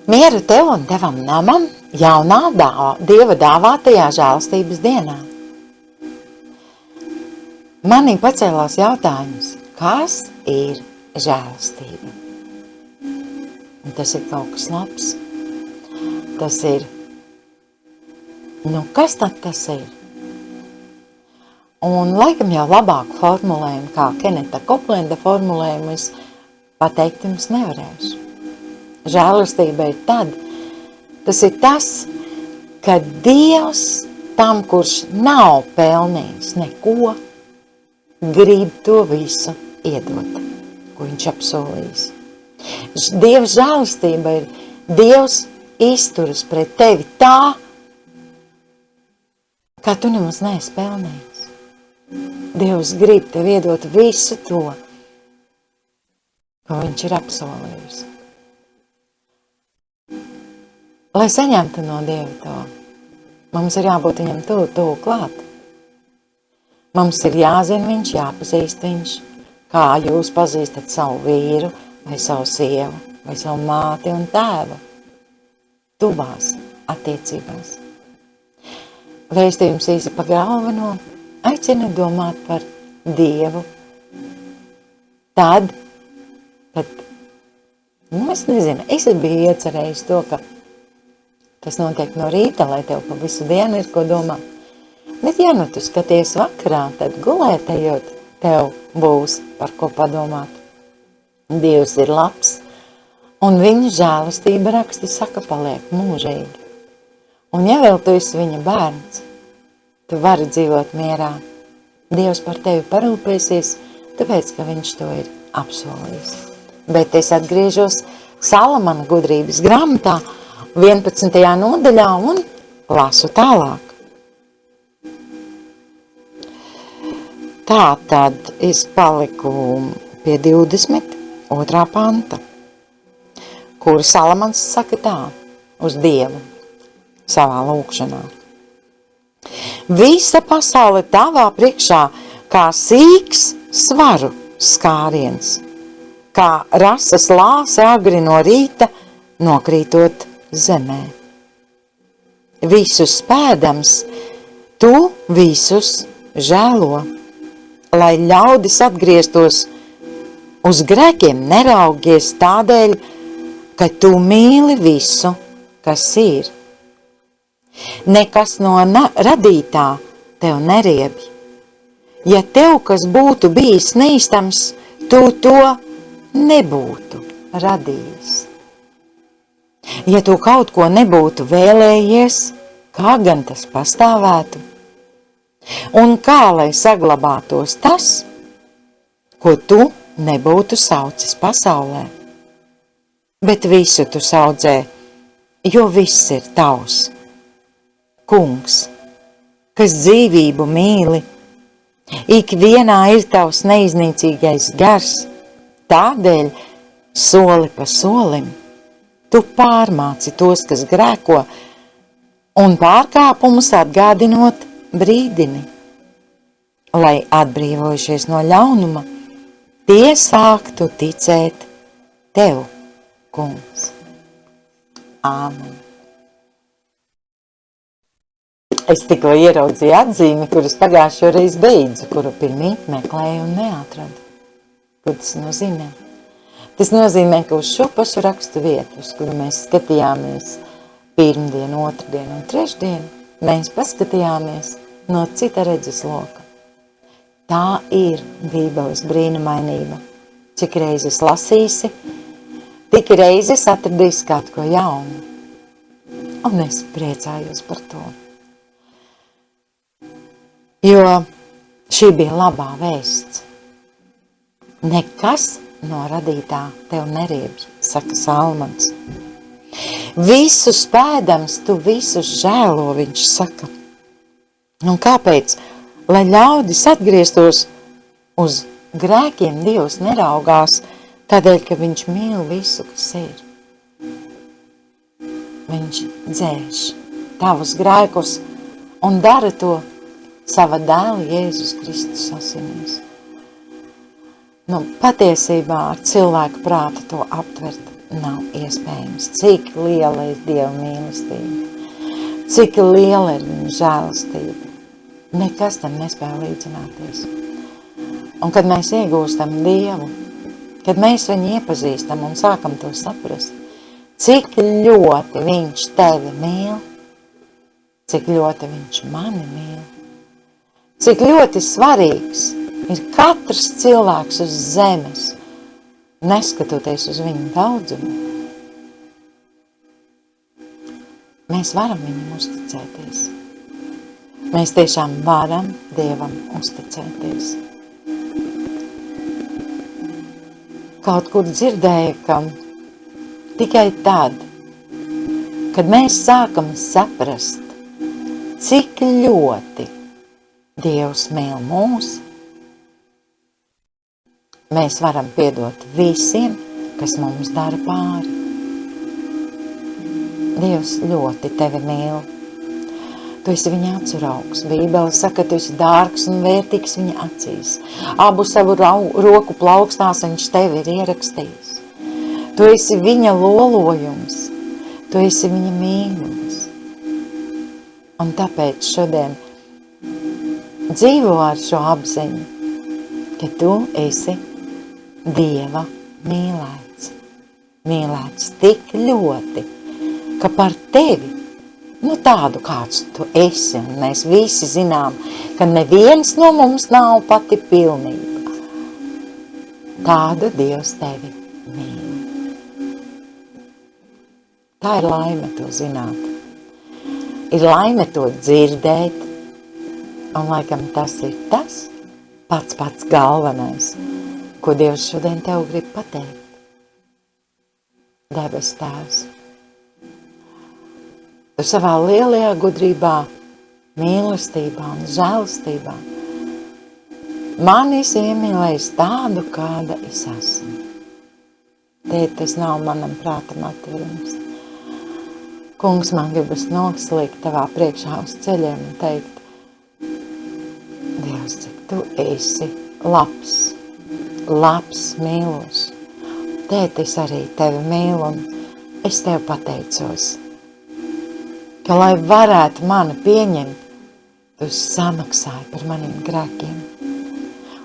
Mieru tev un tavam namam jaunā Dieva dāvātajā žēlastības dienā. Manī pacēlās jautājums, kas ir žēlastība? Un tas ir kaut kas labs. Tas ir, kas tad tas ir? Un laikam jau labāku formulējumu, kā Keneta Koplenda formulējumu, es pateikt jums nevarēšu. Žēlastība ir tad, tas ir tas, ka Dievs tam, kurš nav pelnījis neko, grib to visu iedot, ko viņš apsolījis. Dieva žēlastība ir Dievs izturas pret tevi tā, kā tu nemaz neesi pelnījis. Dievs grib tev iedot visu to, ko viņš ir apsolījis. Lai saņemtu no Dieva to, mums ir jābūt viņam tuvu klāt. Mums ir jāzina viņš, jāpazīst viņš, kā jūs pazīstat savu vīru, vai savu sievu, vai savu māti un tēvu. Tuvās attiecībās. Vēstījums īsi pa galveno aicina domāt par Dievu. Tad, kad, es nezinu, es biju iecerējis to, ka tas notiek no rīta, lai tev pa visu dienu ir ko domāt. Bet ja nu tu skaties vakarā, tad gulētējot tev būs par ko padomāt. Dievs ir labs, un viņa žēlastība raksti saka paliek mūžīgi. Un ja vēl tu esi viņa bērns, tu vari dzīvot mierā. Dievs par tevi parūpēsies, tāpēc, ka viņš to ir apsolījis. Bet es atgriežos Salamana gudrības grāmatā 11. nodaļā un lasu tālāk. Tā tad es paliku pie 22. panta, kur Salamans saka tā uz Dievu savā lūkšanā. Visa pasaule tavā priekšā kā sīks svaru skāriens, kā rasas lāse agri no rīta nokrītot zemē. Visus spēdams, tu visus žēlo, lai ļaudis atgrieztos uz grēkiem neraugies tādēļ, ka tu mīli visu, kas ir. Nekas no radītā tev neriebi. Ja tev kas būtu bijis neīstams, tu to nebūtu radījis. Ja tu kaut ko nebūtu vēlējies, kā gan tas pastāvētu? Un kā lai saglabātos tas, ko tu nebūtu saucis pasaulē? Bet visu tu saudzē, jo viss ir tavs. Kungs, kas dzīvību mīli, ikvienā ir tavs neiznīcīgais gars, tādēļ soli pa solim tu pārmāci tos, kas grēko, un pārkāpumus atgādinot brīdini, lai atbrīvojušies no ļaunuma, tie sāktu ticēt tev, Kungs. Āmen. Es tikko ieraudzīju atzīmi, kuras pagājušo reizi beidzu, kuru pirmīt meklēju un neatradu. Ko tas nozīmē? Tas nozīmē, ka uz šo pašu rakstu vietu, uz kuru mēs skatījāmies pirmdienu, otrdienu un trešdienu, mēs paskatījāmies no cita redzes loka. Tā ir Bībeles brīnumainība. Cik reizes lasīsi, tik reizes atradīsi kaut ko jaunu. Un es priecājos par to. Jo šī bija labā vēsts. Nekas no radītā tev neriebj, saka Salmans. Visu spēdams, tu visus žēlo, viņš saka. Un kāpēc? Lai ļaudis atgrieztos uz grēkiem, Dievs neraugās, tādēļ, ka viņš mīl visu, kas ir. Viņš dzēš tavus grēkus un dara to sava dēla Jēzus Kristus asinīs. Patiesībā ar cilvēku prātu to aptvert nav iespējams. Cik liela ir Dieva mīlestība, cik liela ir viņa žēlastība. Nekas tam nespēja līdzināties. Un kad mēs iegūstam Dievu, kad mēs viņu iepazīstam un sākam to saprast, cik ļoti viņš tevi mīl, cik ļoti viņš mani mīl, cik ļoti svarīgs ir katrs cilvēks uz zemes, neskatoties uz viņu daudzumu. Mēs varam viņam uzticēties. Mēs tiešām varam Dievam uzticēties. Kaut kur dzirdēju, ka tikai tad, kad mēs sākam saprast, cik ļoti Dievs mīl mūs, mēs varam piedot visiem, kas mums dara pāri. Dievs ļoti tevi mīl. Tu esi viņa acu raugs. Bībele saka, ka tu esi dārgs un vērtīgs viņa acīs. Abu savu roku plaukstās viņš tevi ir ierakstījis. Tu esi viņa lolojums. Tu esi viņa mīlums. Un tāpēc šodien dzīvo ar šo apziņu, ka tu esi Dieva mīlēts. Mīlēts tik ļoti, ka par tevi, tādu kāds tu esi, un mēs visi zinām, ka neviens no mums nav pati pilnība. Tādu Dievs tevi mīl. Tā ir laime to zināt. Ir laime to dzirdēt, un laikam tas ir tas pats galvenais, ko Dievs šodien tev grib pateikt. Debes Tēvs, tu savā lielajā gudrībā, mīlestībā un žēlastībā mani esi iemīlējis tādu, kāda es esmu. Tēt, tas nav manam prātam atverums. Kungs, man gribas noslīgt tavā priekšā uz ceļiem un teikt, Dievs, cik tu esi labs, mīlošs. Tēt, es arī tevi mīlu un es tev pateicos, ka, lai varētu mani pieņemt, tu samaksāji par maniem grēkiem.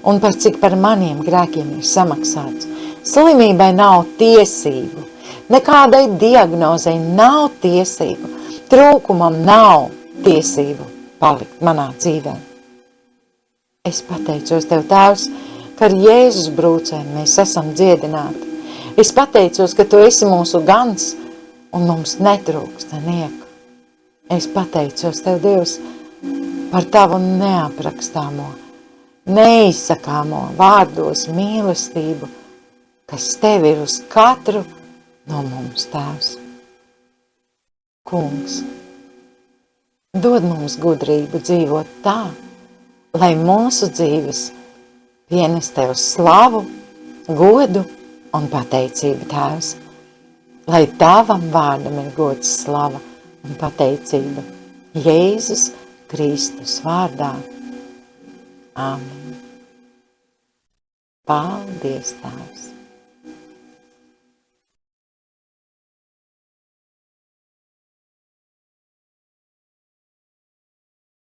Un par cik par maniem grēkiem ir samaksāts. Slimībai nav tiesību, nekādai diagnozei nav tiesību, trūkumam nav tiesību palikt manā dzīvē. Es pateicos tev, Tēvs, ka ar Jēzus brūcēm mēs esam dziedināti. Es pateicos, ka tu esi mūsu gans un mums netrūkst nieka. Es pateicos tev, Dievs, par tavu neaprakstāmo, neizsakāmo vārdos mīlestību, kas tev ir uz katru no mums, Tēvs. Kungs, dod mums gudrību dzīvot tā, lai mūsu dzīves pienes tev slavu, godu un pateicību, Tēvs, lai tavam vārdam ir gods, slava un pateicība Jēzus Kristus vārdā. Āmen. Paldies, Tēvs!